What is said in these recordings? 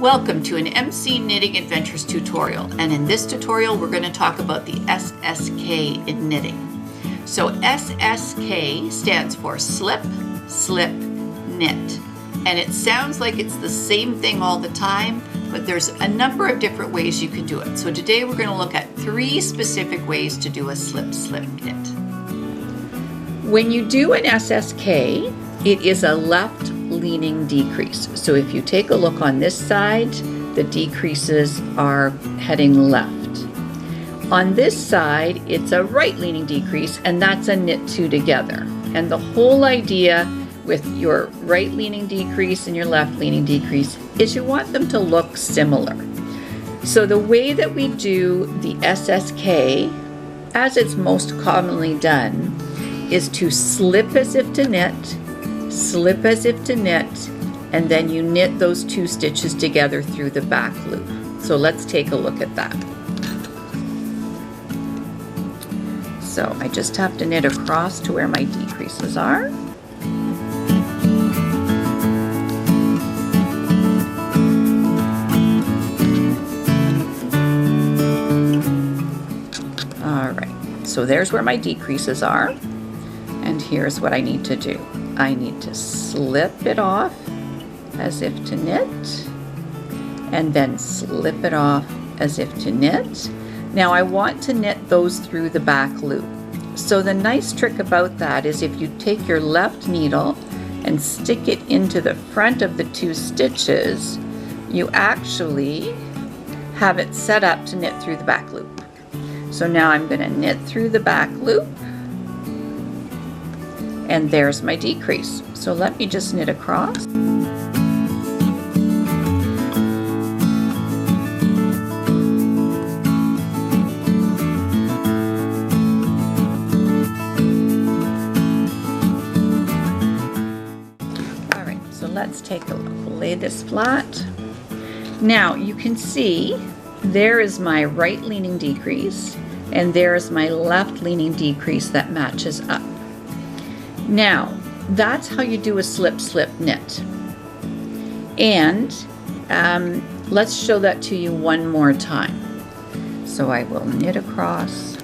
Welcome to an MC Knitting Adventures tutorial, and in this tutorial we're going to talk about the SSK in knitting. So SSK stands for slip, slip, knit, and it sounds like it's the same thing all the time, but there's a number of different ways you can do it. So today we're going to look at 3 specific ways to do a slip, slip, knit. When you do an SSK, it is a left leaning decrease. So if you take a look on this side, the decreases are heading left. On this side, it's a right leaning decrease, and that's a knit 2 together. And the whole idea with your right leaning decrease and your left leaning decrease is you want them to look similar. So the way that we do the SSK, as it's most commonly done, is to slip as if to knit, slip as if to knit, and then you knit those 2 stitches together through the back loop. So let's take a look at that. So I just have to knit across to where my decreases are. Alright, so there's where my decreases are, and here's what I need to do. I need to slip it off as if to knit, and then slip it off as if to knit. Now I want to knit those through the back loop. So the nice trick about that is if you take your left needle and stick it into the front of the 2 stitches, you actually have it set up to knit through the back loop. So now I'm going to knit through the back loop, and there's my decrease. So let me just knit across. Alright, so let's take a look. Lay this flat. Now you can see there is my right leaning decrease, and there is my left leaning decrease that matches up. Now, that's how you do a slip, slip, knit. And let's show that to you one more time. So I will knit across.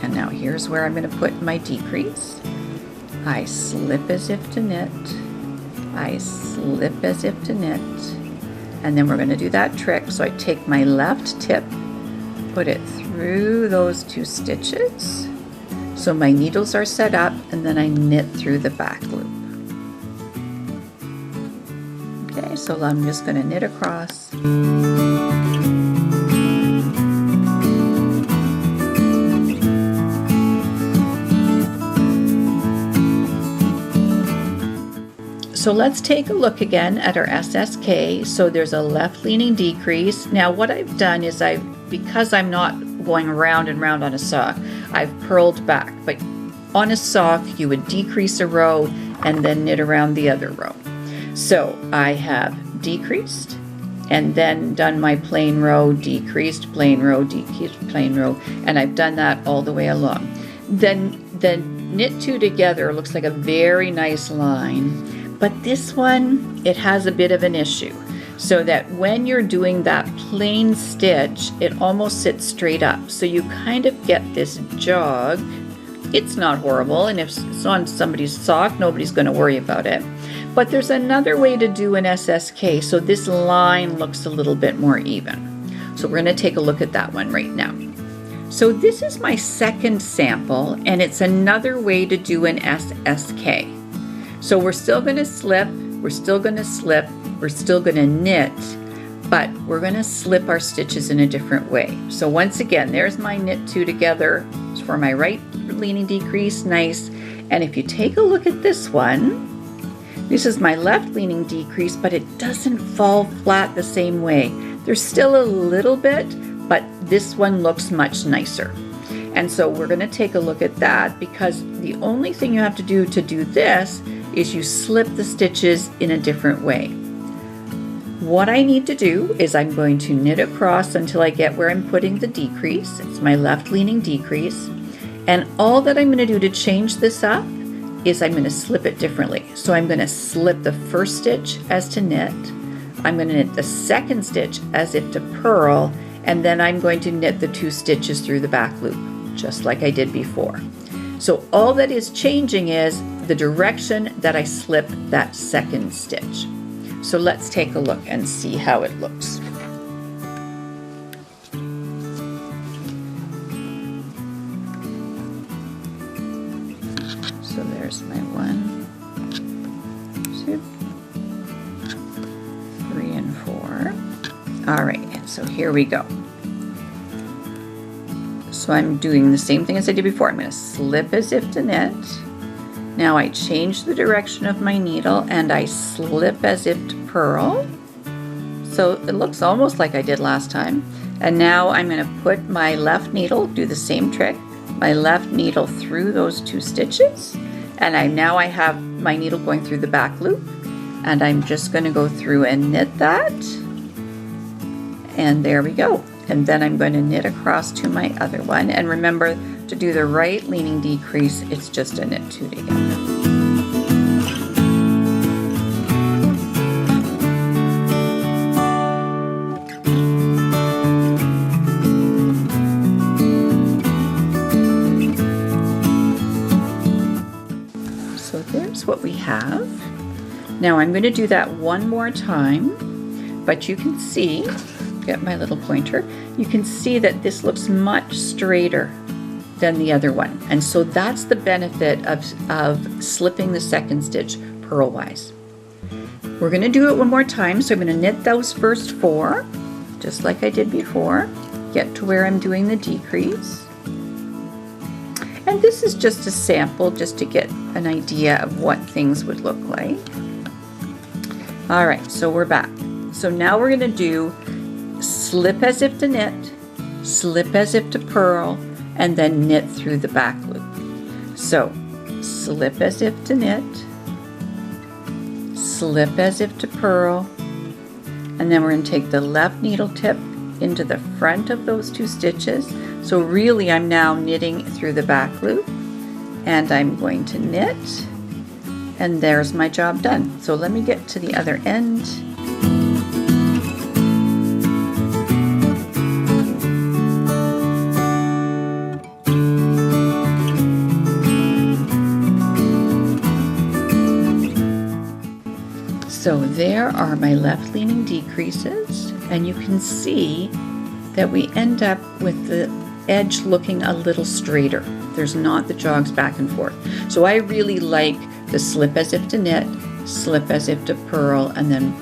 And now here's where I'm going to put my decrease. I slip as if to knit. I slip as if to knit. And then we're going to do that trick. So I take my left tip, put it through those 2 stitches. So my needles are set up, and then I knit through the back loop. Okay, so I'm just going to knit across. So let's take a look again at our SSK. So there's a left leaning decrease. Now what I've done is because I'm not going round and round on a sock, I've purled back. But on a sock you would decrease a row and then knit around the other row. So I have decreased and then done my plain row, decreased, plain row, decreased, plain row, and I've done that all the way along. Then knit 2 together looks like a very nice line. But this one, it has a bit of an issue, so that when you're doing that plain stitch, it almost sits straight up. So you kind of get this jog. It's not horrible, and if it's on somebody's sock, nobody's going to worry about it. But there's another way to do an SSK, so this line looks a little bit more even. So we're going to take a look at that one right now. So this is my second sample, and it's another way to do an SSK. So we're still going to slip, we're still going to slip, we're still going to knit, but we're going to slip our stitches in a different way. So once again, there's my knit 2 together for my right leaning decrease, nice. And if you take a look at this one, this is my left leaning decrease, but it doesn't fall flat the same way. There's still a little bit, but this one looks much nicer. And so we're going to take a look at that, because the only thing you have to do this is you slip the stitches in a different way. What I need to do is I'm going to knit across until I get where I'm putting the decrease. It's my left leaning decrease. And all that I'm going to do to change this up is I'm going to slip it differently. So I'm going to slip the first stitch as to knit. I'm going to knit the second stitch as if to purl, and then I'm going to knit the 2 stitches through the back loop, just like I did before. So all that is changing is the direction that I slip that second stitch. So let's take a look and see how it looks. So there's my 1, 2, 3, and 4. All right, and so here we go. So I'm doing the same thing as I did before. I'm going to slip as if to knit. Now I change the direction of my needle and I slip as if to purl. So it looks almost like I did last time. And now I'm going to put my left needle, do the same trick, my left needle through those 2 stitches. And now I have my needle going through the back loop. And I'm just going to go through and knit that. And there we go. And then I'm going to knit across to my other one. And remember, to do the right leaning decrease, it's just a knit 2 together. So there's what we have. Now I'm going to do that one more time, but you can see, get my little pointer, you can see that this looks much straighter than the other one. And so that's the benefit of slipping the second stitch purlwise. We're going to do it one more time. So I'm going to knit those first 4, just like I did before, get to where I'm doing the decrease. And this is just a sample, just to get an idea of what things would look like. All right, so we're back. So now we're going to do slip as if to knit, slip as if to purl, and then knit through the back loop. So slip as if to knit, slip as if to purl, and then we're going to take the left needle tip into the front of those 2 stitches. So really I'm now knitting through the back loop, and I'm going to knit, and there's my job done. So let me get to the other end. So there are my left leaning decreases, and you can see that we end up with the edge looking a little straighter. There's not the jogs back and forth. So I really like the slip as if to knit, slip as if to purl, and then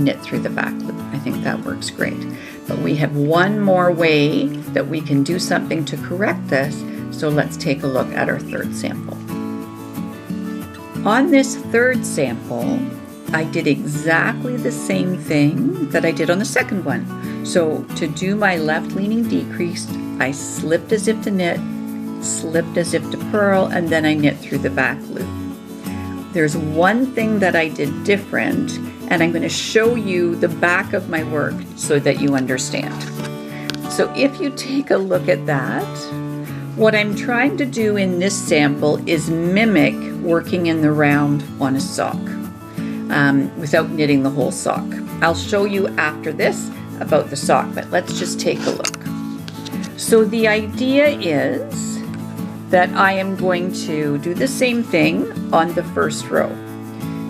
knit through the back loop. I think that works great. But we have one more way that we can do something to correct this. So let's take a look at our third sample. On this third sample, I did exactly the same thing that I did on the second one. So to do my left leaning decrease, I slipped as if to knit, slipped as if to purl, and then I knit through the back loop. There's one thing that I did different, and I'm going to show you the back of my work so that you understand. So if you take a look at that, what I'm trying to do in this sample is mimic working in the round on a sock. Without knitting the whole sock. I'll show you after this about the sock, but let's just take a look. So the idea is that I am going to do the same thing on the first row.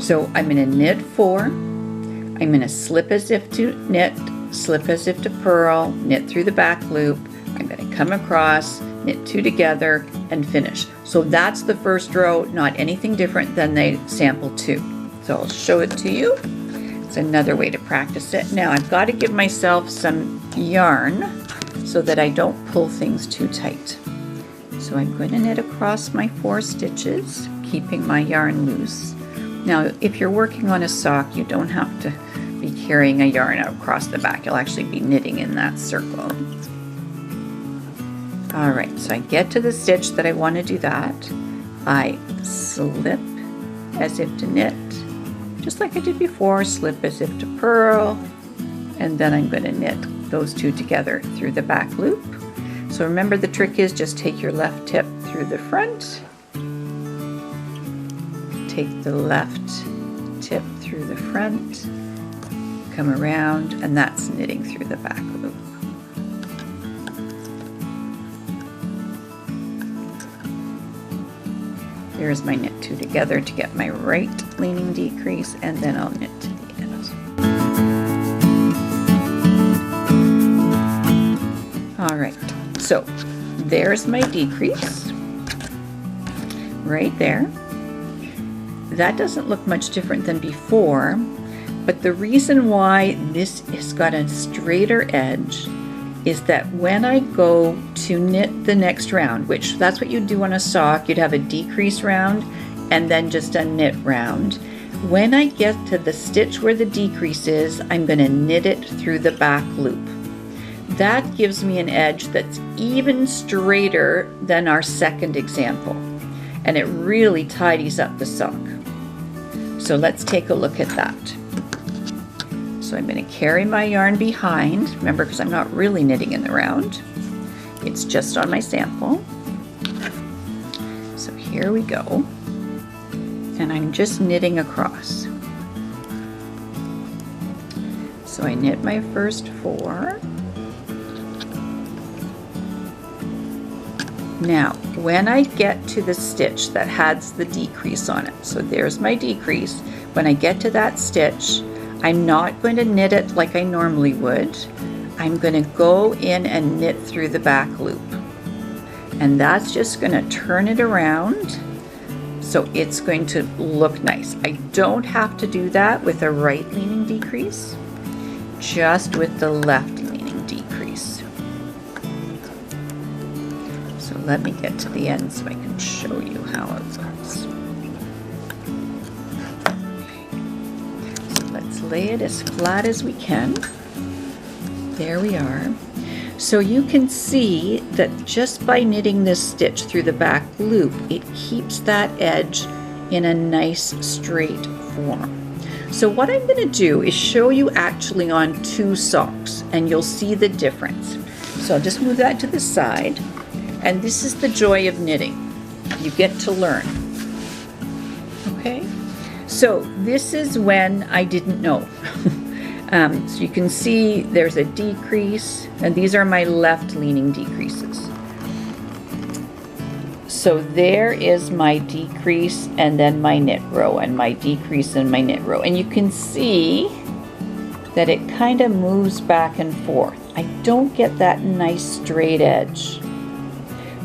So I'm going to knit 4, I'm going to slip as if to knit, slip as if to purl, knit through the back loop, I'm going to come across, knit 2 together, and finish. So that's the first row, not anything different than the sample 2. So I'll show it to you. It's another way to practice it. Now I've got to give myself some yarn so that I don't pull things too tight. So I'm going to knit across my 4 stitches, keeping my yarn loose. Now if you're working on a sock, you don't have to be carrying a yarn across the back. You'll actually be knitting in that circle. All right, so I get to the stitch that I want to do that. I slip as if to knit, just like I did before, slip as if to purl, and then I'm going to knit those 2 together through the back loop. So remember, the trick is just take your left tip through the front, take the left tip through the front, come around, and that's knitting through the back loop. There's my knit two together to get my right leaning decrease, and then I'll knit to the end. All right, so there's my decrease right there. That doesn't look much different than before, but the reason why this has got a straighter edge is that when I go to knit the next round, which that's what you'd do on a sock, you'd have a decrease round and then just a knit round. When I get to the stitch where the decrease is, I'm going to knit it through the back loop. That gives me an edge that's even straighter than our second example, and it really tidies up the sock. So let's take a look at that. So I'm going to carry my yarn behind, remember, because I'm not really knitting in the round. It's just on my sample. So here we go. And I'm just knitting across. So I knit my first 4. Now, when I get to the stitch that has the decrease on it, so there's my decrease, when I get to that stitch, I'm not going to knit it like I normally would. I'm going to go in and knit through the back loop. And that's just going to turn it around so it's going to look nice. I don't have to do that with a right leaning decrease, just with the left leaning decrease. So let me get to the end so I can show you how it looks. Let's lay it as flat as we can. There we are. So you can see that just by knitting this stitch through the back loop, it keeps that edge in a nice straight form. So what I'm going to do is show you actually on 2 socks, and you'll see the difference. So I'll just move that to the side, and this is the joy of knitting. You get to learn. Okay? So this is when I didn't know. So you can see there's a decrease, and these are my left leaning decreases. So there is my decrease and then my knit row, and my decrease and my knit row. And you can see that it kind of moves back and forth. I don't get that nice straight edge.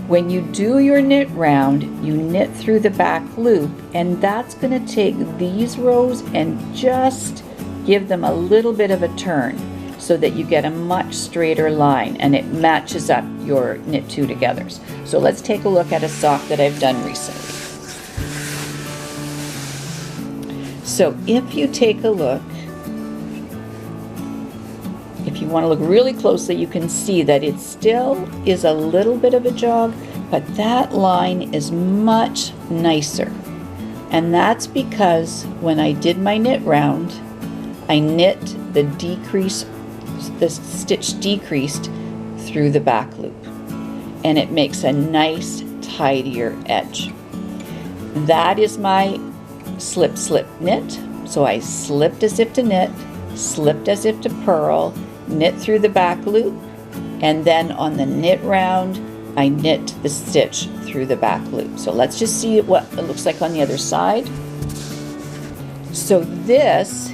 When you do your knit round, you knit through the back loop, and that's going to take these rows and just give them a little bit of a turn so that you get a much straighter line and it matches up your knit 2 togethers. So let's take a look at a sock that I've done recently. So if you take a look, if you want to look really closely, you can see that it still is a little bit of a jog, but that line is much nicer. And that's because when I did my knit round, I knit the decrease, the stitch decreased through the back loop, and it makes a nice tidier edge. That is my slip slip knit. So I slipped as if to knit, slipped as if to purl, knit through the back loop, and then on the knit round I knit the stitch through the back loop. So let's just see what it looks like on the other side. So this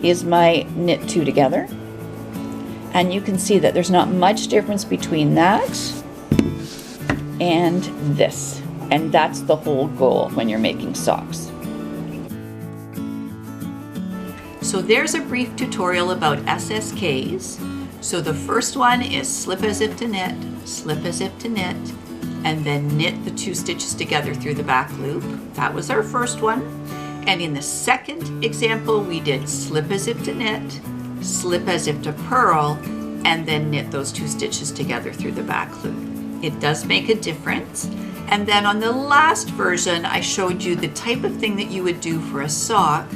is my knit 2 together, and you can see that there's not much difference between that and this, and that's the whole goal when you're making socks. So there's a brief tutorial about SSKs. So the first one is slip as if to knit, slip as if to knit, and then knit the 2 stitches together through the back loop. That was our first one. And in the second example, we did slip as if to knit, slip as if to purl, and then knit those 2 stitches together through the back loop. It does make a difference. And then on the last version, I showed you the type of thing that you would do for a sock,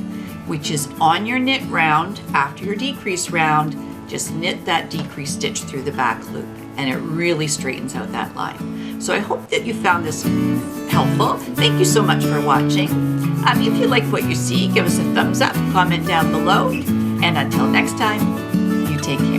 which is on your knit round, after your decrease round, just knit that decrease stitch through the back loop. and it really straightens out that line. So I hope that you found this helpful. Thank you so much for watching. If you like what you see, give us a thumbs up, comment down below, and until next time, you take care.